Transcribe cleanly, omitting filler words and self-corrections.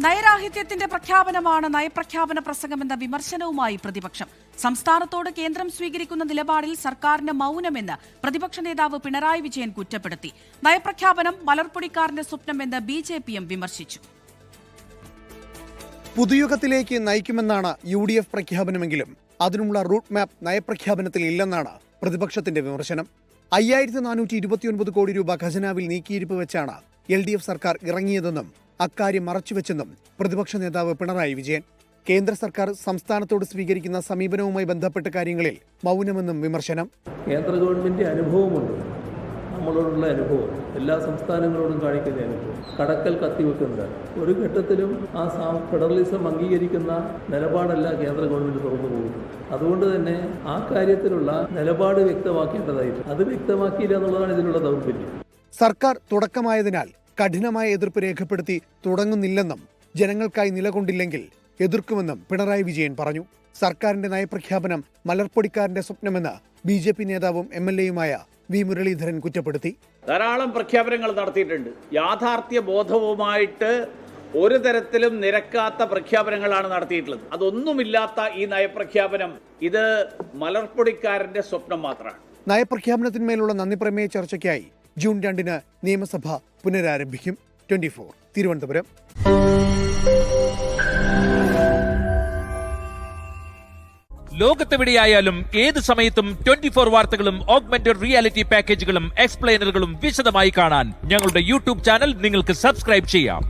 നയരാഹിത്യത്തിന്റെ പ്രഖ്യാപനമാണ് നയപ്രഖ്യാപന പ്രസംഗമെന്ന വിമർശനവുമായി പ്രതിപക്ഷം. സംസ്ഥാനത്തോട് കേന്ദ്രം സ്വീകരിക്കുന്ന നിലപാടിൽ സർക്കാരിന് മൗനമെന്ന് പ്രതിപക്ഷ നേതാവ് പിണറായി വിജയൻ കുറ്റപ്പെടുത്തി. നയപ്രഖ്യാപനം മലർപ്പൊടിക്കാരന്റെ സ്വപ്നമെന്ന് BJPയും വിമർശിച്ചു. പുതുയുഗത്തിലേക്ക് നയിക്കുമെന്നാണ് UDF പ്രഖ്യാപനമെങ്കിലും അതിനുള്ള റൂട്ട് മാപ്പ് നയപ്രഖ്യാപനത്തിൽ ഇല്ലെന്നാണ് പ്രതിപക്ഷത്തിന്റെ വിമർശനം. 5429 കോടി രൂപ ഖജനാവിൽ നീക്കിയിരിപ്പ് വെച്ചാണ് LDF സർക്കാർ ഇറങ്ങിയതെന്നും അക്കാര്യം മറച്ചുവെച്ചെന്നും പ്രതിപക്ഷ നേതാവ് പിണറായി വിജയൻ. കേന്ദ്ര സർക്കാർ സംസ്ഥാനത്തോട് സ്വീകരിക്കുന്ന സമീപനവുമായി ബന്ധപ്പെട്ട കാര്യങ്ങളിൽ മൗനമെന്നും വിമർശനം. കേന്ദ്ര ഗവൺമെന്റ് അനുഭവമുണ്ട്, നമ്മളോടുള്ള അനുഭവം, എല്ലാ സംസ്ഥാനങ്ങളോടും കാണിക്കുന്ന അനുഭവം, കടക്കൽ കത്തിവെക്കുന്നത്. ഒരു ഘട്ടത്തിലും ആ ഫെഡറലിസം അംഗീകരിക്കുന്ന നിലപാടല്ല കേന്ദ്ര ഗവൺമെന്റ് തുറന്നു പോകുന്നത്. അതുകൊണ്ട് തന്നെ ആ കാര്യത്തിലുള്ള നിലപാട് വ്യക്തമാക്കേണ്ടതായിട്ട് അത് വ്യക്തമാക്കിയില്ല എന്നുള്ളതാണ് ഇതിലുള്ള ദൗർബല്യം. സർക്കാർ തുടക്കമായതിനാൽ കഠിനമായ എതിർപ്പ് രേഖപ്പെടുത്തി തുടങ്ങുന്നില്ലെന്നും ജനങ്ങൾക്കായി നിലകൊണ്ടില്ലെങ്കിൽ എതിർക്കുമെന്നും പിണറായി വിജയൻ പറഞ്ഞു. സർക്കാരിന്റെ നയപ്രഖ്യാപനം മലർപ്പൊടിക്കാരന്റെ സ്വപ്നമെന്ന് BJP നേതാവും MLAയുമായ V. മുരളീധരൻ കുറ്റപ്പെടുത്തി. ധാരാളം പ്രഖ്യാപനങ്ങൾ നടത്തിയിട്ടുണ്ട്. യാഥാർത്ഥ്യ ബോധവുമായിട്ട് ഒരു തരത്തിലും നിരക്കാത്ത പ്രഖ്യാപനങ്ങളാണ് നടത്തിയിട്ടുള്ളത്. അതൊന്നുമില്ലാത്ത ഈ നയപ്രഖ്യാപനം ഇത് മലർപ്പൊടിക്കാരന്റെ സ്വപ്നം മാത്രമാണ്. നയപ്രഖ്യാപനത്തിന്മേലുള്ള നന്ദിപ്രമേയ ചർച്ചയ്ക്കായി ജൂൺ 2-ന് നിയമസഭ പുനരാരംഭിക്കും. 24 തിരുവനന്തപുരം. ലോകത്തെവിടെയായാലും ഏത് സമയത്തും 24 വാർത്തകളും ഓഗ്മെന്റഡ് റിയാലിറ്റി പാക്കേജുകളും എക്സ്പ്ലെയിനറുകളും വിശദമായി കാണാൻ ഞങ്ങളുടെ YouTube ചാനൽ നിങ്ങൾക്ക് സബ്സ്ക്രൈബ് ചെയ്യാം.